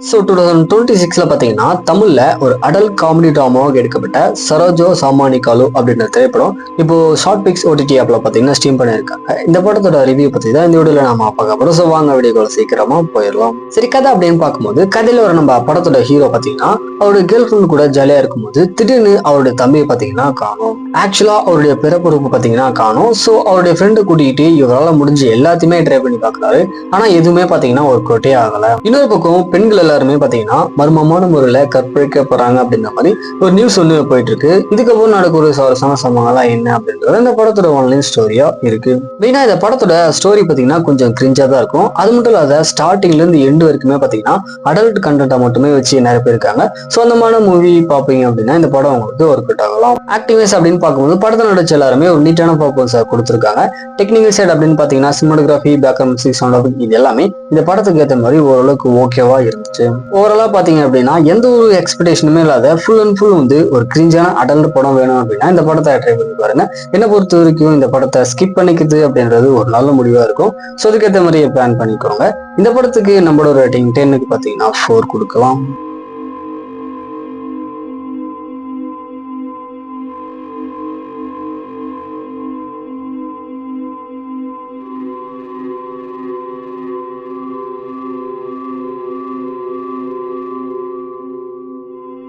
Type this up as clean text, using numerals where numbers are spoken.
So 2026 பார்த்தீங்கன்னா தமிழ்ல ஒரு அடல்ட் காமெடி ட்ராமாவாக எடுக்கப்பட்ட சரோஜோ சாமானிகாலு அப்படின்ற திரைப்படம் இப்போ ஷார்ட் பிக்ஸ் ஓடிடி ஆப்ல பார்த்தீங்கன்னா ஸ்ட்ரீம் பண்ணியிருக்காங்க. இந்த படத்தோட ரிவ்யூ பத்தி தான் இந்த வீடியோல நாம பார்க்க போறோம். ஸோ வாங்க வீடியோக்குள்ள சீக்கிரமா போயிடலாம். சரி, கதை அப்படின்னு பார்க்கும்போது கதையில ஒரு நம்ம படத்தோட ஹீரோ பார்த்தீங்கன்னா அவருடைய கேர்ள் ஃப்ரெண்ட் கூட ஜாலியா இருக்கும்போது திடீர்னு அவருடைய தம்பியை பார்த்தீங்கன்னா காணும். ஆக்சுவலா அவருடைய பிறப்புறுப்பு பார்த்தீங்கன்னா காணும். ஸோ அவருடைய ஃப்ரெண்டு கூட்டிகிட்டு இவரால் முடிஞ்ச எல்லாத்தையுமே ட்ரை பண்ணி பார்க்குறாரு. ஆனா எதுவுமே பார்த்தீங்கன்னா ஒர்க் அவுட்டே ஆகல. இன்னொரு பக்கம் பெண்கள் எல்லாருமே பாத்தீங்கன்னா மர்மமான முறையில கற்பழிக்கப்படுறாங்க அப்படின்ற மாதிரி ஒரு நியூஸ் ஒண்ணு போயிட்டு இருக்கு. இதுக்கப்புறம் நடக்க ஒரு சுவாரஸ்யமான சம்பவங்கள்லாம் என்ன அப்படின்றது இந்த படத்தோட ஆன்லைன் ஸ்டோரியா இருக்கு. மெயினா இந்த படத்தோட ஸ்டோரி பாத்தீங்கன்னா கொஞ்சம் கிரிஞ்சா தான் இருக்கும். அது மட்டும் இல்லாத ஸ்டார்டிங்ல இருந்து எண்டு வரைக்குமே பாத்தீங்கன்னா அடல்ட் கண்டென்ட்டை மட்டுமே வச்சு நிறைய பேர் இருக்காங்க. ஸோ அந்த மாதிரி மூவி பார்ப்பீங்க அப்படின்னா இந்த படம் உங்களுக்கு ஒர்க் அவுட் ஆகலாம். ஆக்டிவேஸ் அப்படின்னு பார்க்கும்போது படத்தை நடிச்ச எல்லாருமே ஒரு நீட்டான பர்ஃபார்மன்ஸை கொடுத்துருக்காங்க. டெக்னிக்கல் சைட் அப்படின்னு பாத்தீங்கன்னா cinematography, background music, sound effect இது எல்லாமே இந்த படத்துக்கு ஏற்ற மாதிரி ஓரளவுக்கு ஓகேவா இருந்துச்சு. ஓவராலா பாத்தீங்க அப்படின்னா எந்த ஒரு எக்ஸ்பெக்டேஷனுமே இல்லாத ஃபுல் அண்ட் ஃபுல் வந்து ஒரு கிரிஞ்சான அடல்ட் படம் வேணும் அப்படின்னா இந்த படத்தை ட்ரை பண்ணி பாருங்க. என்னை பொறுத்த வரைக்கும் இந்த படத்தை ஸ்கிப் பண்ணிக்கிறது அப்படின்றது ஒரு நல்ல முடிவா இருக்கும். ஸோ அதுக்கேற்ற மாதிரியே பிளான் பண்ணிக்கோங்க. இந்த படத்துக்கு நம்மளோட ரேட்டிங் 10க்கு பாத்தீங்கன்னா 4 கொடுக்கலாம்.